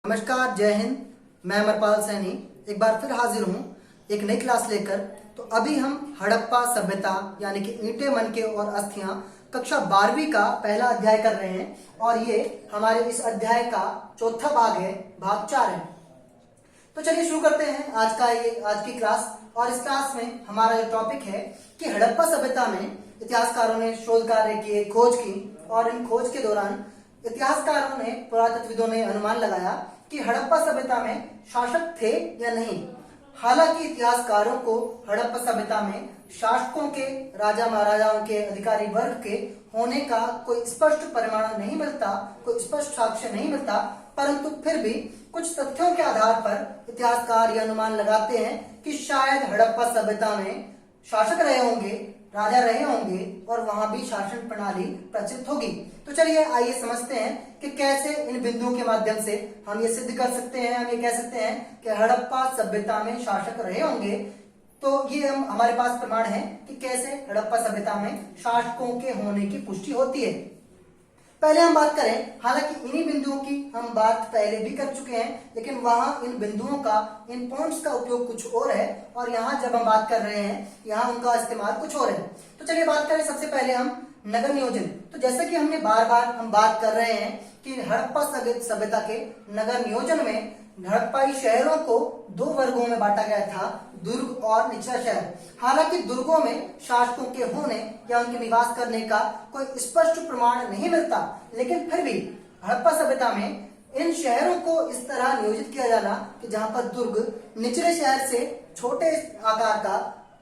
नमस्कार, जय हिंद। मैं अमरपाल सैनी एक बार फिर हाजिर हूँ एक नई क्लास लेकर। तो अभी हम हड़प्पा सभ्यता यानी कि ईंटें, मनके और अस्थियां कक्षा 12वीं का पहला अध्याय कर रहे हैं और ये हमारे इस अध्याय का चौथा भाग है, भाग 4 है। तो चलिए शुरू करते हैं आज की क्लास। और इस क्लास में हमारा जो टॉपिक है कि हड़प्पा सभ्यता में इतिहासकारों ने शोध कार्य किए, खोज की, और इन खोज के दौरान इतिहासकारों ने, पुरातत्वविदों ने अनुमान लगाया कि हड़प्पा सभ्यता में शासक थे या नहीं। हालांकि इतिहासकारों को हड़प्पा सभ्यता में शासकों के, राजा महाराजाओं के, अधिकारी वर्ग के होने का कोई स्पष्ट प्रमाण नहीं मिलता, कोई स्पष्ट साक्ष्य नहीं मिलता, परंतु फिर भी कुछ तथ्यों के आधार पर इतिहासकार यह अनुमान लगाते हैं कि शायद हड़प्पा सभ्यता में शासक रहे होंगे, राजा रहे होंगे और वहां भी शासन प्रणाली प्रचलित होगी। तो चलिए आइए समझते हैं कि कैसे इन बिंदुओं के माध्यम से हम ये सिद्ध कर सकते हैं, हम ये कह सकते हैं कि हड़प्पा सभ्यता में शासक रहे होंगे। तो ये हमारे पास प्रमाण है कि कैसे हड़प्पा सभ्यता में शासकों के होने की पुष्टि होती है। पहले हम बात करें, हालांकि इन्हीं बिंदुओं की हम बात पहले भी कर चुके हैं, लेकिन वहां इन बिंदुओं का, इन पॉइंट्स का उपयोग कुछ और है और यहाँ जब हम बात कर रहे हैं यहाँ उनका इस्तेमाल कुछ और है। तो चलिए बात करें सबसे पहले हम नगर नियोजन। तो जैसे कि हमने बार बार हम बात कर रहे हैं कि हड़प्पा सभ्यता के नगर नियोजन में हड़प्पाई शहरों को दो वर्गों में बांटा गया था, दुर्ग और निचला शहर। हालांकि दुर्गों में शासकों के होने या उनके निवास करने का कोई स्पष्ट प्रमाण नहीं मिलता, लेकिन फिर भी हड़प्पा सभ्यता में इन शहरों को इस तरह नियोजित किया जाना कि जहां पर दुर्ग निचले शहर से छोटे आकार का,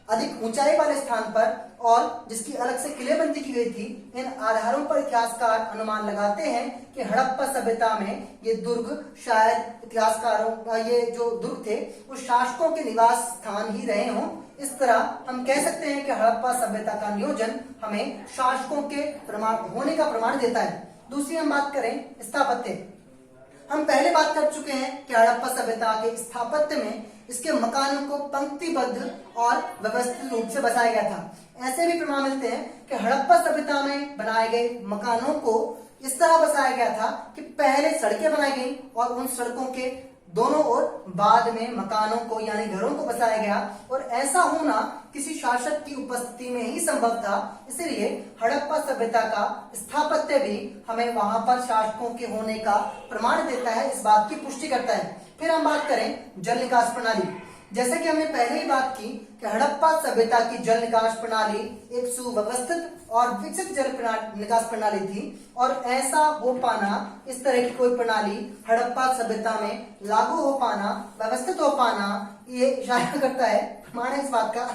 अधिक ऊंचाई वाले स्थान पर और जिसकी अलग से किलेबंदी की गई थी, इन आधारों पर इतिहासकार अनुमान लगाते हैं कि हड़प्पा सभ्यता में ये दुर्ग शायद इतिहासकारों, ये जो दुर्ग थे वो शासकों के निवास स्थान ही रहे हों। इस तरह हम कह सकते हैं कि हड़प्पा सभ्यता का नियोजन हमें शासकों के प्रमाण होने का प्रमाण देता है। दूसरी हम बात करें स्थापत्य। हम पहले बात कर चुके हैं कि हड़प्पा सभ्यता के स्थापत्य में इसके मकानों को पंक्तिबद्ध और व्यवस्थित रूप से बसाया गया था। ऐसे भी प्रमाण मिलते हैं कि हड़प्पा सभ्यता में बनाए गए मकानों को इस तरह बसाया गया था कि पहले सड़कें बनाई गई और उन सड़कों के दोनों ओर बाद में मकानों को यानी घरों को बसाया गया, और ऐसा होना किसी शासक की उपस्थिति में ही संभव था। इसलिए हड़प्पा सभ्यता का स्थापत्य भी हमें वहां पर शासकों के होने का प्रमाण देता है, इस बात की पुष्टि करता है। फिर हम बात करें जल निकास प्रणाली। जैसे कि हमने पहले ही बात की कि हड़प्पा सभ्यता की जल निकास प्रणाली एक सुव्यवस्थित और विकसित जल निकास प्रणाली थी, और ऐसा हो पाना, इस तरह की कोई प्रणाली हड़प्पा सभ्यता में लागू हो पाना, व्यवस्थित हो पाना, ये इशारा करता है, प्रमाण है इस बात का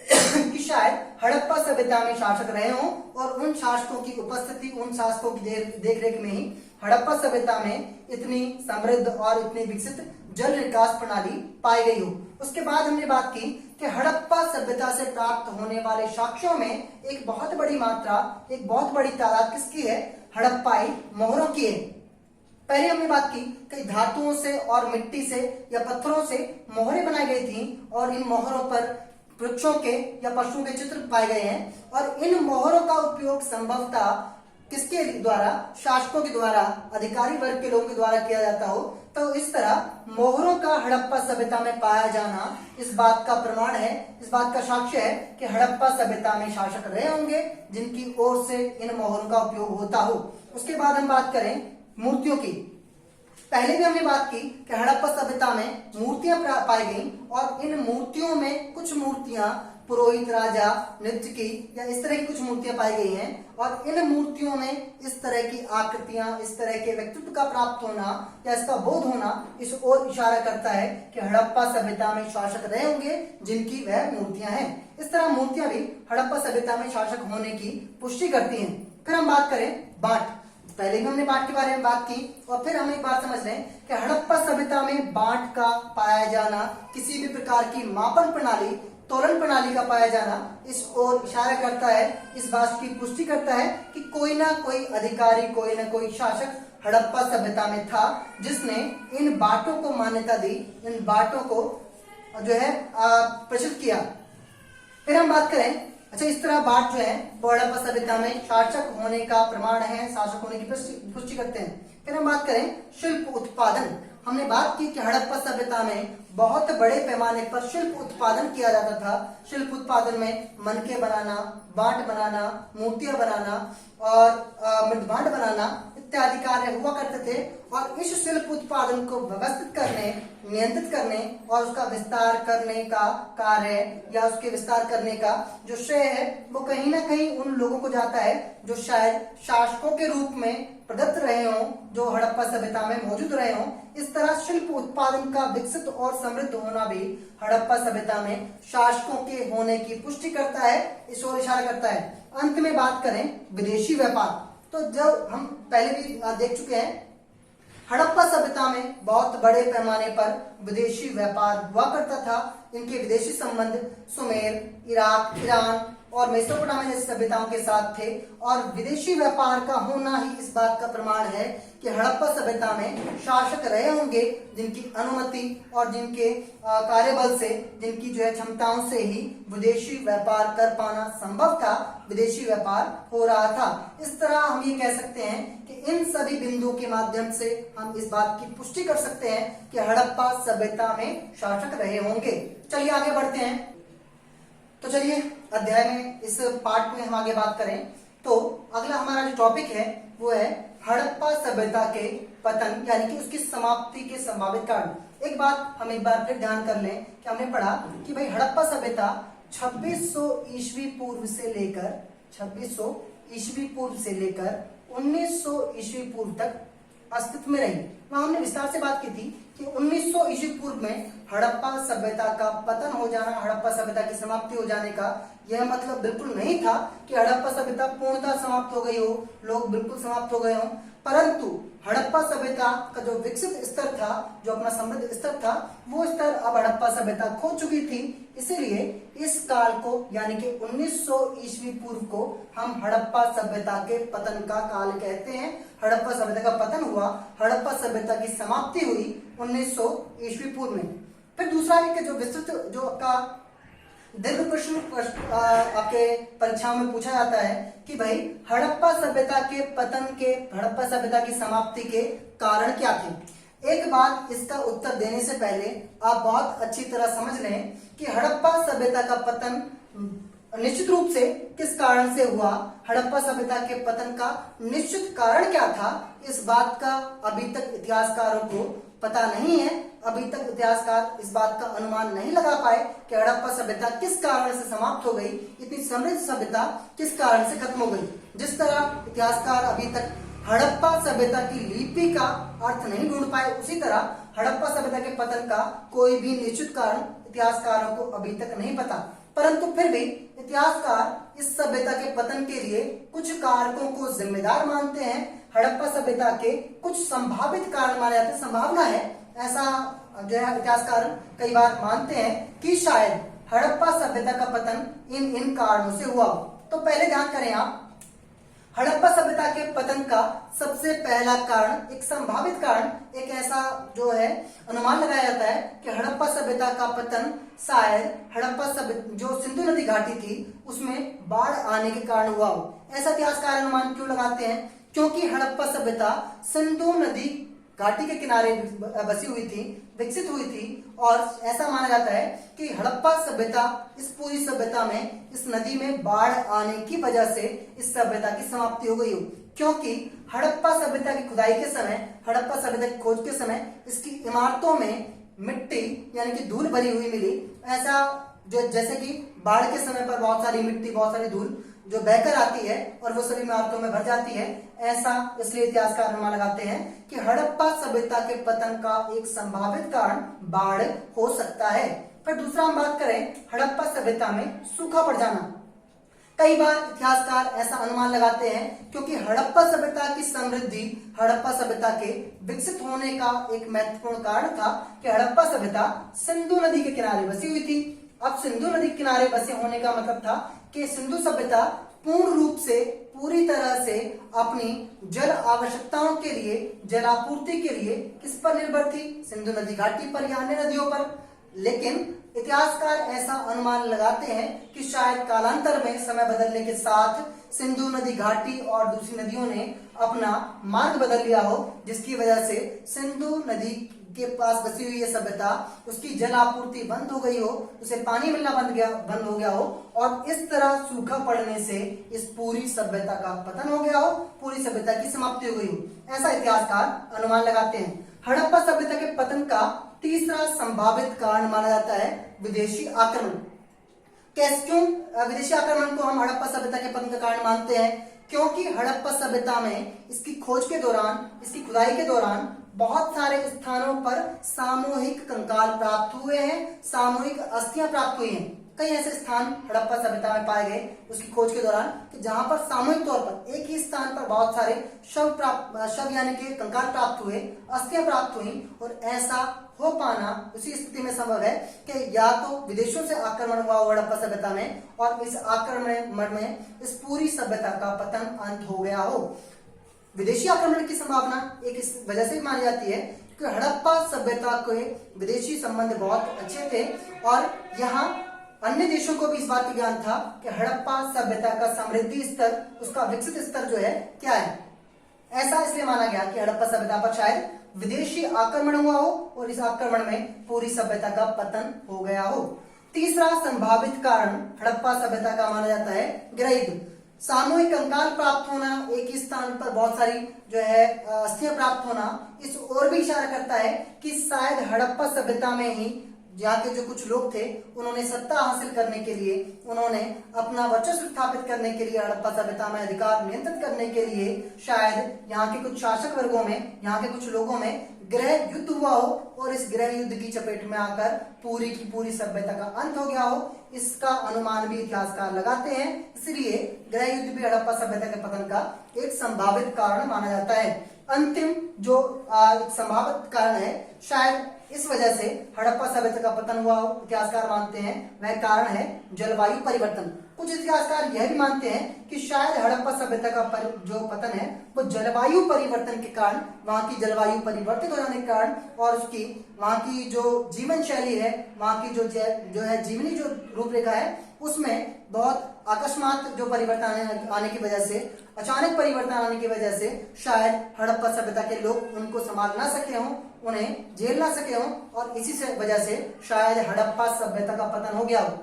कि शायद हड़प्पा सभ्यता में शासक रहे हों और उन शासकों की उपस्थिति, उन शासकों की देखरेख में ही हड़प्पा सभ्यता में इतनी समृद्ध और इतनी विकसित जल निकास प्रणाली पाई गई हो। उसके बाद हमने बात की कि हड़प्पा सभ्यता से प्राप्त होने वाले साक्ष्यों में एक बहुत बड़ी मात्रा, एक बहुत बड़ी तादाद किसकी है? हड़प्पाई मोहरों की है। पहले हमने बात की कि धातुओं से और मिट्टी से या पत्थरों से मोहरें बनाई गई थी और इन मोहरों पर वृक्षों के या पशुओं के चित्र पाए गए हैं, और इन मोहरों का उपयोग संभवतः किसके द्वारा? शासकों के द्वारा, अधिकारी वर्ग के लोगों के द्वारा किया जाता हो। तो इस तरह मोहरों का हड़प्पा सभ्यता में पाया जाना इस बात का प्रमाण है, इस बात का साक्ष्य है कि हड़प्पा सभ्यता में शासक रहे होंगे जिनकी ओर से इन मोहरों का उपयोग होता हो। उसके बाद हम बात करें मूर्तियों की। पहले भी हमने बात की कि हड़प्पा सभ्यता में मूर्तियां पाई गई और इन मूर्तियों में कुछ मूर्तियां पुरोहित, राजा, नृत्य की या इस तरह की कुछ मूर्तियां पाई गई हैं, और इन मूर्तियों में इस तरह की आकृतियां, इस तरह के व्यक्तित्व का प्राप्त होना या इसका बोध होना इस ओर इशारा करता है कि हड़प्पा सभ्यता में शासक रहे होंगे जिनकी वह मूर्तियां हैं। इस तरह मूर्तियां भी हड़प्पा सभ्यता में शासक होने की पुष्टि करती हैं। फिर हम बात करें बांट। पहले भी हमने बांट के बारे में बात की और फिर हम एक बात समझ रहे हैं कि हड़प्पा सभ्यता में बांट का पाया जाना, किसी भी प्रकार की मापन प्रणाली, तोलन प्रणाली का पाया जाना इस ओर इशारा करता है, इस बात की पुष्टि करता है कि कोई ना कोई अधिकारी, कोई ना कोई शासक हड़प्पा सभ्यता में था जिसने इन बांटों को मान्यता दी, इन बांटों को जो है प्रचलित किया। फिर हम बात करें, अच्छा इस तरह बांट जो है वो हड़प्पा सभ्यता में शासक होने का प्रमाण है, शासक होने की पुष्टि करते हैं। फिर हम बात करें शिल्प उत्पादन। हमने बात की कि हड़प्पा सभ्यता में बहुत बड़े पैमाने पर शिल्प उत्पादन किया जाता था। शिल्प उत्पादन में मनके बनाना, बांट बनाना, मूर्तियां बनाना और मृदभांड बनाना इत्यादि कार्य हुआ करते थे। और इस शिल्प उत्पादन को व्यवस्थित करने, नियंत्रित करने और उसका विस्तार करने का कार्य या उसके विस्तार करने का जो श्रेय है वो कहीं ना कहीं उन लोगों को जाता है जो शायद शासकों के रूप में प्रदत्त रहे हों, जो हड़प्पा सभ्यता में मौजूद रहे हों। इस तरह शिल्प उत्पादन का विकसित और समृद्ध होना भी हड़प्पा सभ्यता में शासकों के होने की पुष्टि करता है, इस ओर इशारा करता है। अंत में बात करें विदेशी व्यापार, तो जब हम पहले भी देख चुके हैं हड़प्पा सभ्यता में बहुत बड़े पैमाने पर विदेशी व्यापार हुआ करता था। इनके विदेशी संबंध सुमेर, इराक, ईरान और मेसोपोटामिया जैसी सभ्यताओं के साथ थे। और विदेशी व्यापार का होना ही इस बात का प्रमाण है कि हड़प्पा सभ्यता में शासक रहे होंगे जिनकी अनुमति और जिनके कार्यबल से, जिनकी जो है क्षमताओं से ही विदेशी व्यापार कर पाना संभव था, विदेशी व्यापार हो रहा था। इस तरह हम ये कह सकते हैं कि इन सभी बिंदुओं के माध्यम से हम इस बात की पुष्टि कर सकते हैं कि हड़प्पा सभ्यता में शासक रहे होंगे। चलिए आगे बढ़ते हैं। तो चलिए अध्याय में, इस पार्ट में हम आगे बात करें तो अगला हमारा जो टॉपिक है वो है हड़प्पा सभ्यता के पतन यानी कि उसकी समाप्ति के संभावित कारण। एक बात हम एक बार फिर ध्यान कर लें कि हमने पढ़ा कि भाई हड़प्पा सभ्यता 2600 ईस्वी पूर्व से लेकर 2600 ईस्वी पूर्व से लेकर 1900 ईस्वी पूर्व तक अस्तित्व में रही। वहां हमने विस्तार से बात की थी कि 1900 ईस्वी पूर्व में हड़प्पा सभ्यता का पतन हो जाना, हड़प्पा सभ्यता की समाप्ति हो जाने का यह मतलब बिल्कुल नहीं था कि हड़प्पा सभ्यता पूर्णतः समाप्त हो गई हो, लोग बिल्कुल समाप्त हो गए हों। परंतु हड़प्पा सभ्यता का जो विकसित स्तर था, जो अपना समृद्ध स्तर था, वो स्तर अब हड़प्पा सभ्यता खो चुकी थी। इसीलिए इस काल को यानी कि 1900 ईस्वी पूर्व को हम हड़प्पा सभ्यता के पतन का काल कहते हैं। हड़प्पा सभ्यता का पतन हुआ, हड़प्पा सभ्यता की समाप्ति हुई 1900 ईस्वी पूर्व में। फिर दूसरा एक जो विस्तृत, जो आपका दीर्घ प्रश्न आपके परीक्षाओं में पूछा जाता है कि भाई हड़प्पा सभ्यता के पतन के, हड़प्पा सभ्यता की समाप्ति के कारण क्या थे। एक बात इसका उत्तर देने से पहले आप बहुत अच्छी तरह समझ लें कि हड़प्पा सभ्यता का पतन निश्चित रूप से किस कारण से हुआ। हड़प्पा सभ्यता के पतन का निश्चित कारण क्या था, इस बात का अभी तक इतिहासकारों को पता नहीं है। अभी तक इतिहासकार इस बात का अनुमान नहीं लगा पाए कि हड़प्पा सभ्यता किस कारण से समाप्त हो गई, इतनी समृद्ध सभ्यता किस कारण से खत्म हो गई। जिस तरह इतिहासकार अभी तक हड़प्पा सभ्यता की लिपि का अर्थ नहीं ढूंढ पाए, उसी तरह हड़प्पा सभ्यता के पतन का कोई भी निश्चित कारण इतिहासकारों को अभी तक नहीं पता। परंतु फिर भी इतिहासकार इस सभ्यता के पतन के लिए कुछ कारकों को जिम्मेदार मानते हैं। हड़प्पा सभ्यता के कुछ संभावित कारण माने जाते हैं, संभावना है ऐसा जो है इतिहासकार कई बार मानते हैं कि शायद हड़प्पा सभ्यता का पतन इन कारणों से हुआ। तो पहले ध्यान करें आप, हड़प्पा सभ्यता के पतन का सबसे पहला कारण, एक संभावित कारण, एक ऐसा जो है अनुमान लगाया जाता है कि हड़प्पा सभ्यता का पतन शायद हड़प्पा सभ्यता जो सिंधु नदी घाटी थी उसमें बाढ़ आने के कारण हुआ हो। ऐसा इतिहासकार अनुमान क्यों लगाते हैं? क्योंकि हड़प्पा सभ्यता सिंधु नदी घाटी के किनारे बसी हुई थी, विकसित हुई थी और ऐसा माना जाता है कि हड़प्पा सभ्यता, इस पूरी सभ्यता में इस नदी में बाढ़ आने की वजह से इस सभ्यता की समाप्ति हो गई हो। क्योंकि हड़प्पा सभ्यता की खुदाई के समय, हड़प्पा सभ्यता की खोज के समय इसकी इमारतों में मिट्टी यानी कि धूल भरी हुई मिली। ऐसा जो जैसे कि बाढ़ के समय पर बहुत सारी मिट्टी, बहुत सारी धूल जो बहकर आती है और वो सभी इमारतों में भर जाती है, ऐसा इसलिए इतिहासकार अनुमान लगाते हैं कि हड़प्पा सभ्यता के पतन का एक संभावित कारण बाढ़ हो सकता है। फिर दूसरा हम बात करें हड़प्पा सभ्यता में सूखा पड़ जाना। कई बार इतिहासकार ऐसा अनुमान लगाते हैं क्योंकि हड़प्पा सभ्यता की समृद्धि हड़प्पा सभ्यता के विकसित होने का एक महत्वपूर्ण कारण था कि हड़प्पा सभ्यता सिंधु नदी के किनारे बसी हुई थी। अब सिंधु नदी के किनारे बसे होने का मतलब था कि सिंधु सभ्यता पूर्ण रूप से, पूरी तरह से अपनी जल आवश्यकताओं के लिए, जल आपूर्ति के लिए किस पर निर्भर थी? सिंधु नदी घाटी पर या अन्य नदियों पर। लेकिन इतिहासकार ऐसा अनुमान लगाते हैं कि शायद कालांतर में, समय बदलने के साथ सिंधु नदी घाटी और दूसरी नदियों ने अपना मार्ग बदल लिया हो, जिसकी वजह से सिंधु नदी के पास बसी हुई ये सभ्यता, उसकी जल आपूर्ति बंद हो गई हो, उसे पानी मिलना बंद हो गया हो, और इस तरह सूखा पड़ने से इस पूरी सभ्यता का पतन हो गया हो, पूरी सभ्यता की समाप्ति हो गई हो। ऐसा इतिहासकार अनुमान लगाते हैं। हड़प्पा सभ्यता के पतन का तीसरा संभावित कारण माना जाता है विदेशी आक्रमण। क्यों विदेशी आक्रमण को हम हड़प्पा सभ्यता के पतन का कारण मानते हैं? क्योंकि हड़प्पा सभ्यता में इसकी खोज के दौरान, इसकी खुदाई के दौरान बहुत सारे स्थानों पर सामूहिक कंकाल प्राप्त हुए हैं, सामूहिक अस्थियां प्राप्त हुई हैं। कई ऐसे स्थान हड़प्पा सभ्यता में पाए गए उसकी खोज के दौरान कि जहां पर सामूहिक तौर पर एक ही स्थान पर बहुत सारे शव यानी कि कंकाल प्राप्त हुए, अस्थियां प्राप्त हुई। और ऐसा हो पाना उसी स्थिति में संभव है कि या तो विदेशों से आक्रमण हुआ हो हड़प्पा सभ्यता में, और इस आक्रमण में इस पूरी सभ्यता का पतन अंत हो गया हो। विदेशी आक्रमण की संभावना एक इस वजह से मानी जाती है कि हड़प्पा सभ्यता के विदेशी संबंध बहुत अच्छे थे, और यहाँ अन्य देशों को भी इस बात का ज्ञान था कि हड़प्पा सभ्यता का समृद्धि स्तर, उसका विकसित स्तर जो है क्या है। ऐसा इसलिए माना गया कि हड़प्पा सभ्यता पर शायद विदेशी आक्रमण हुआ हो और इस आक्रमण में पूरी सभ्यता का पतन हो गया हो। तीसरा संभावित कारण हड़प्पा सभ्यता का माना जाता है गृहयुद्ध। सामूहिक कंकाल प्राप्त होना, एक ही स्थान पर बहुत सारी जो है अस्थियां प्राप्त होना, इस ओर भी इशारा करता है कि शायद हड़प्पा सभ्यता में ही यहाँ के जो कुछ लोग थे उन्होंने सत्ता हासिल करने के लिए, उन्होंने अपना वर्चस्व स्थापित करने के लिए, हड़प्पा सभ्यता में अधिकार नियंत्रित करने के लिए शायद यहाँ के कुछ शासक वर्गों में, यहाँ के कुछ लोगों में गृह युद्ध हुआ हो, और इस गृह युद्ध की चपेट में आकर पूरी की पूरी सभ्यता का अंत हो गया हो। इसका अनुमान भी इतिहासकार लगाते हैं। इसलिए गृह युद्ध भी हड़प्पा सभ्यता के पतन का एक संभावित कारण माना जाता है। अंतिम जो संभावित कारण है, शायद इस वजह से हड़प्पा सभ्यता का पतन हुआ इतिहासकार मानते हैं, वह कारण है जलवायु परिवर्तन। कुछ इतिहासकार यह भी मानते हैं कि शायद हड़प्पा सभ्यता का जो पतन है वो जलवायु परिवर्तन के कारण, वहां की जलवायु परिवर्तित हो जाने के कारण, और उसकी वहां की जो जीवन शैली है, वहां की जो है जीवनी जो रूपरेखा है, उसमें बहुत अकस्मात जो परिवर्तन आने की वजह से, अचानक परिवर्तन आने की वजह से शायद हड़प्पा सभ्यता के लोग उनको संभाल ना सके हों, उन्हें झेल ना सके हों, और इसी से वजह से शायद हड़प्पा सभ्यता का पतन हो गया हो।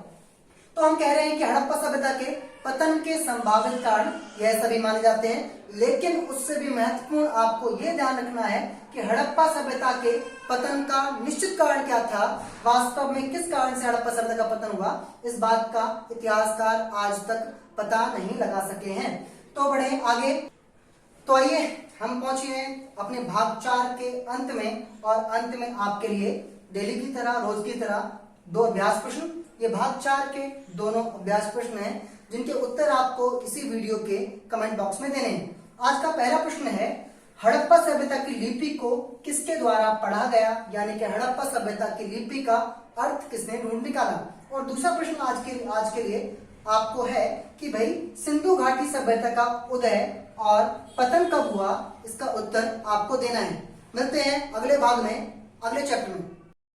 तो हम कह रहे हैं कि हड़प्पा सभ्यता के पतन के संभावित कारण यह सभी माने जाते हैं, लेकिन उससे भी महत्वपूर्ण आपको यह ध्यान रखना है कि हड़प्पा सभ्यता के पतन का निश्चित कारण क्या था, वास्तव में किस कारण से हड़प्पा सभ्यता का पतन हुआ, इस बात का इतिहासकार आज तक पता नहीं लगा सके हैं। तो बढ़े आगे। तो आइए हम पहुंचे हैं अपने भाग 4 के अंत में, और अंत में आपके लिए डेली की तरह, रोज की तरह 2 अभ्यास प्रश्न। ये भाग 4 के दोनों अभ्यास प्रश्न हैं, जिनके उत्तर आपको इसी वीडियो के कमेंट बॉक्स में देने हैं। आज का पहला प्रश्न है, हड़प्पा सभ्यता की लिपि को किसके द्वारा पढ़ा गया, यानी कि हड़प्पा सभ्यता की लिपि का अर्थ किसने ढूंढ निकाला। और दूसरा प्रश्न आज के लिए आपको है कि भाई सिंधु घाटी सभ्यता का उदय और पतन कब हुआ, इसका उत्तर आपको देना है। मिलते हैं अगले भाग में, अगले चैप्टर में।